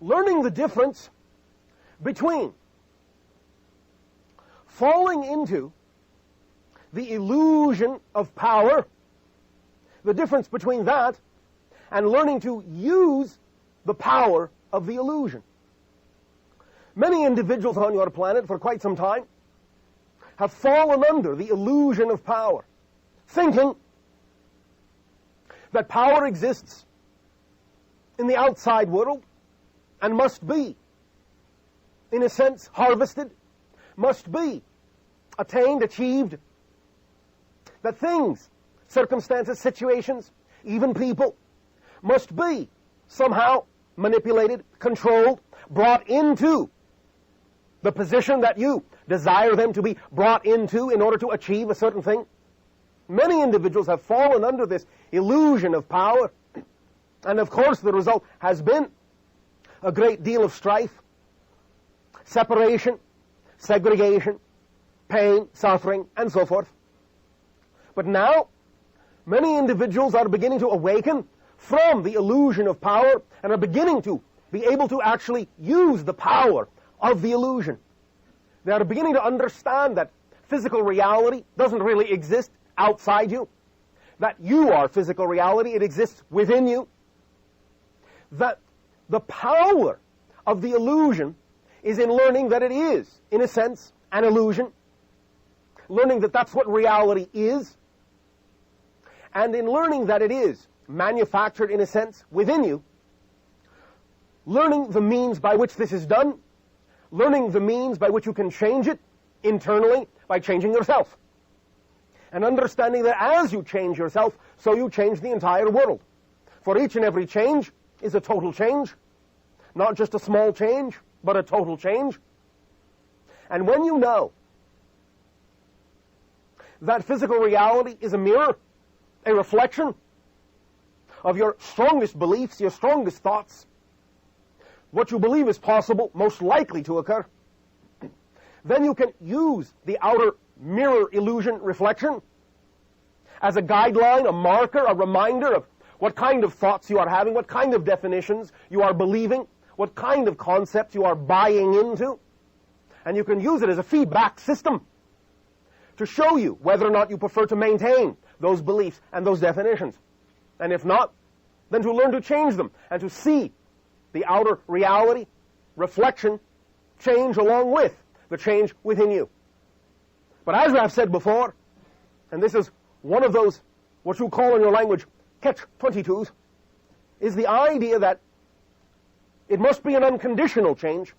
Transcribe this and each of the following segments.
learning the difference between falling into the illusion of power, the difference between that and learning to use the power of the illusion. Many individuals on your planet for quite some time have fallen under the illusion of power, thinking that power exists in the outside world and must be, in a sense, harvested, must be attained, achieved, that things, circumstances, situations, even people, must be somehow manipulated, controlled, brought into the position that you desire them to be brought into in order to achieve a certain thing. Many individuals have fallen under this illusion of power, and of course the result has been a great deal of strife, separation, segregation, pain, suffering, and so forth. But now, many individuals are beginning to awaken from the illusion of power and are beginning to be able to actually use the power of the illusion. They are beginning to understand that physical reality doesn't really exist outside you, that you are physical reality, it exists within you, that the power of the illusion is in learning that it is, in a sense, an illusion, learning that that's what reality is, and in learning that it is manufactured, in a sense, within you, learning the means by which this is done, learning the means by which you can change it internally by changing yourself, and understanding that as you change yourself, so you change the entire world. For each and every change is a total change, not just a small change, but a total change. And when you know that physical reality is a mirror, a reflection of your strongest beliefs, your strongest thoughts, what you believe is possible, most likely to occur, then you can use the outer mirror illusion reflection as a guideline, a marker, a reminder of what kind of thoughts you are having, what kind of definitions you are believing, what kind of concepts you are buying into. And you can use it as a feedback system to show you whether or not you prefer to maintain those beliefs and those definitions. And if not, then to learn to change them and to see the outer reality, reflection, change along with the change within you. But as I've said before, and this is one of those, what you call in your language, catch-22s, is the idea that it must be an unconditional change,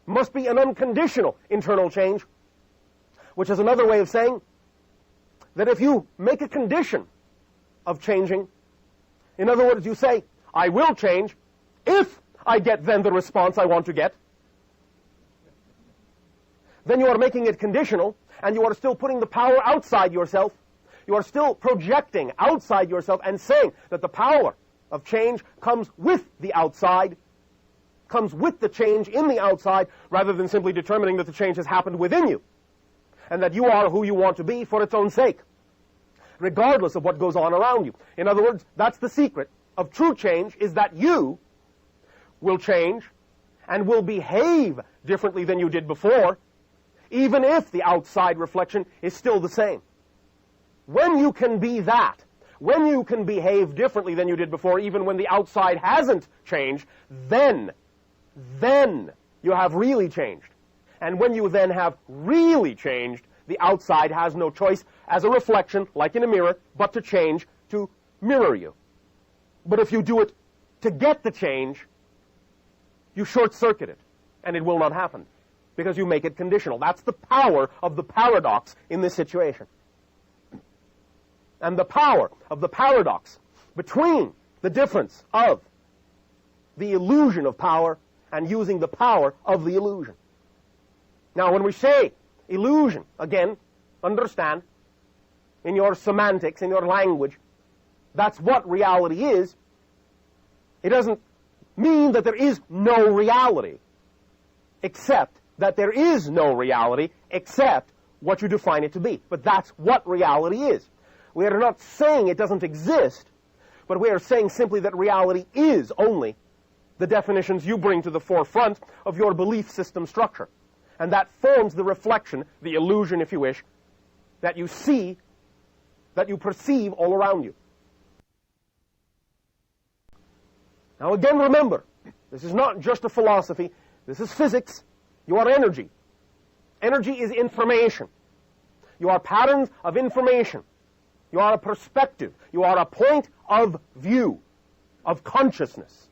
must be an unconditional internal change, which is another way of saying that if you make a condition of changing, in other words, you say, I will change if I get then the response I want to get, then you are making it conditional, and you are still putting the power outside yourself. You are still projecting outside yourself and saying that the power of change comes with the outside, comes with the change in the outside, rather than simply determining that the change has happened within you, and that you are who you want to be for its own sake, regardless of what goes on around you. In other words, that's the secret of true change, is that you will change and will behave differently than you did before, even if the outside reflection is still the same. When you can be that, when you can behave differently than you did before, even when the outside hasn't changed, then you have really changed. And when you then have really changed, the outside has no choice as a reflection, like in a mirror, but to change to mirror you. But if you do it to get the change, you short-circuit it, and it will not happen, because you make it conditional. That's the power of the paradox in this situation. And the power of the paradox between the difference of the illusion of power and using the power of the illusion. Now, when we say illusion, again, understand, in your semantics, in your language, that's what reality is. It doesn't mean that there is no reality, except that there is no reality except what you define it to be. But that's what reality is. We are not saying it doesn't exist. but we are saying simply that reality is only the definitions you bring to the forefront of your belief system structure. And that forms the reflection, the illusion, if you wish, that you see, that you perceive all around you. Now again, remember, this is not just a philosophy, this is physics. You are energy. Energy is information. You are patterns of information. You are a perspective. You are a point of view, of consciousness,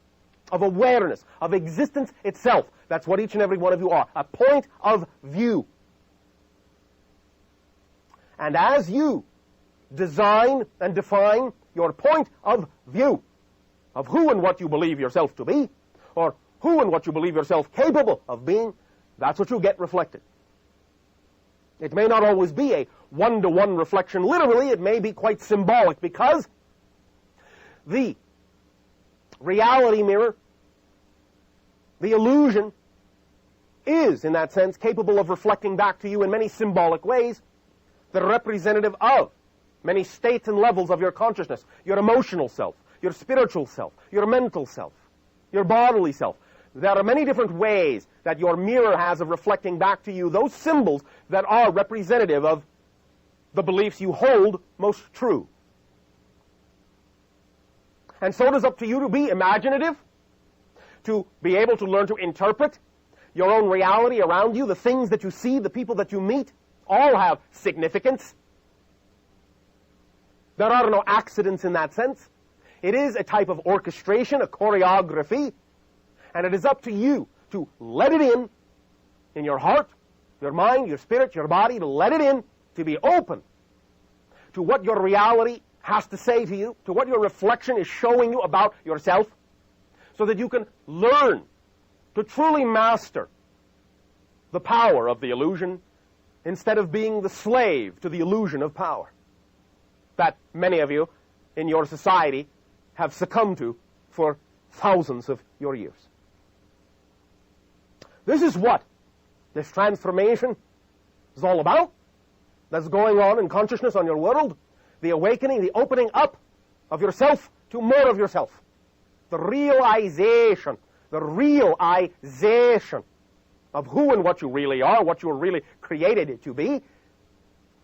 of awareness, of existence itself. That's what each and every one of you are, a point of view. And as you design and define your point of view of who and what you believe yourself to be, or who and what you believe yourself capable of being, that's what you get reflected. It may not always be a one-to-one reflection. Literally, it may be quite symbolic, because the reality mirror, the illusion, is, in that sense, capable of reflecting back to you in many symbolic ways, the representative of many states and levels of your consciousness, your emotional self, your spiritual self, your mental self, your bodily self. There are many different ways that your mirror has of reflecting back to you those symbols that are representative of the beliefs you hold most true. And so it is up to you to be imaginative, to be able to learn to interpret your own reality around you. The things that you see, the people that you meet, all have significance. There are no accidents in that sense. It is a type of orchestration, a choreography, and it is up to you to let it in your heart, your mind, your spirit, your body, to let it in, to be open to what your reality has to say to you, to what your reflection is showing you about yourself, so that you can learn to truly master the power of the illusion instead of being the slave to the illusion of power that many of you in your society have succumbed to for thousands of your years. This is what this transformation is all about, that's going on in consciousness on your world, the awakening, the opening up of yourself to more of yourself, the realization of who and what you really are, what you were really created to be,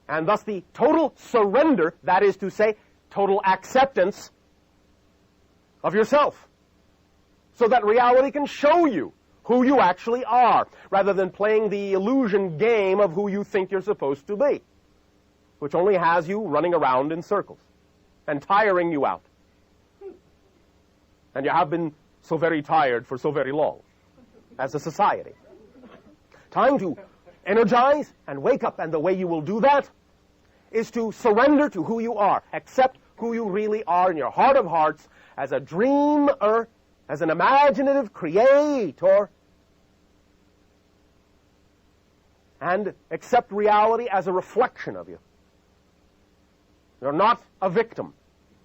and thus the total surrender, that is to say, total acceptance of yourself, so that reality can show you who you actually are, rather than playing the illusion game of who you think you're supposed to be, which only has you running around in circles and tiring you out. And you have been so very tired for so very long as a society. Time to energize and wake up, and the way you will do that is to surrender to who you are, accept who you really are in your heart of hearts, as a dreamer, as an imaginative creator, and accept reality as a reflection of you. You're not a victim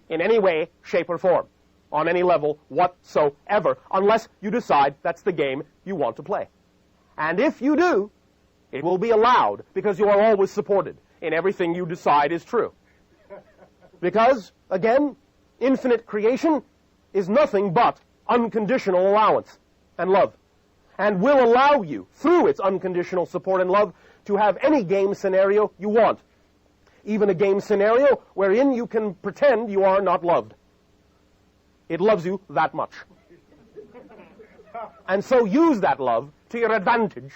in any way, shape, or form, on any level whatsoever, unless you decide that's the game you want to play. And if you do, it will be allowed, because you are always supported in everything you decide is true. Because, again, infinite creation is nothing but unconditional allowance and love, and will allow you, through its unconditional support and love, to have any game scenario you want, even a game scenario wherein you can pretend you are not loved. It loves you that much. And so use that love to your advantage,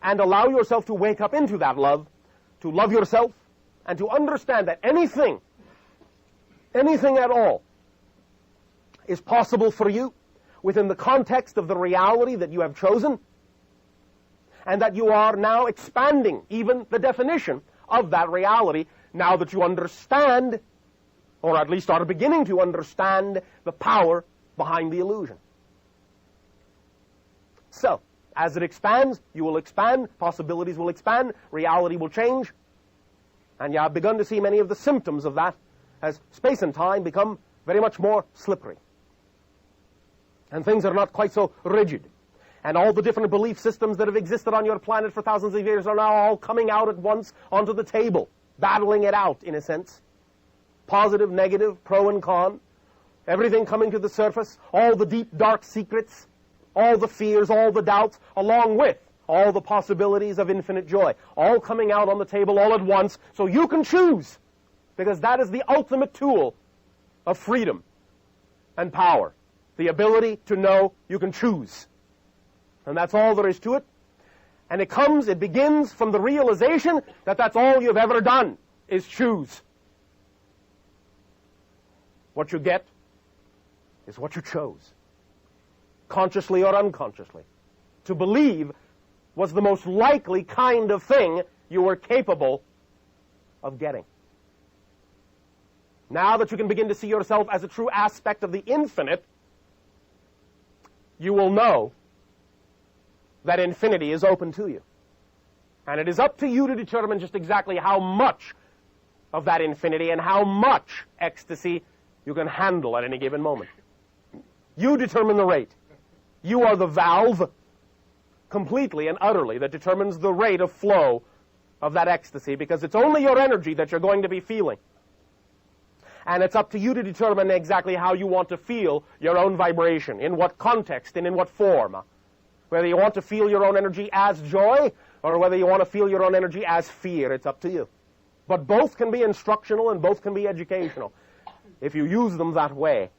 and allow yourself to wake up into that love, to love yourself, and to understand that anything at all, is possible for you within the context of the reality that you have chosen, and that you are now expanding even the definition of that reality now that you understand, or at least are beginning to understand, the power behind the illusion. So, as it expands, you will expand, possibilities will expand, reality will change, and you have begun to see many of the symptoms of that as space and time become very much more slippery. And things are not quite so rigid. And all the different belief systems that have existed on your planet for thousands of years are now all coming out at once onto the table, battling it out, in a sense, positive, negative, pro and con, everything coming to the surface, all the deep, dark secrets, all the fears, all the doubts, along with all the possibilities of infinite joy, all coming out on the table all at once, so you can choose, because that is the ultimate tool of freedom and power, the ability to know you can choose. And that's all there is to it. And it begins from the realization that that's all you've ever done, is choose. What you get is what you chose, consciously or unconsciously. To believe was the most likely kind of thing you were capable of getting. Now that you can begin to see yourself as a true aspect of the infinite, you will know that infinity is open to you. And it is up to you to determine just exactly how much of that infinity and how much ecstasy you can handle at any given moment. You determine the rate. You are the valve, completely and utterly, that determines the rate of flow of that ecstasy, because it's only your energy that you're going to be feeling. And it's up to you to determine exactly how you want to feel your own vibration, in what context and in what form. Whether you want to feel your own energy as joy, or whether you want to feel your own energy as fear, it's up to you. But both can be instructional and both can be educational, if you use them that way.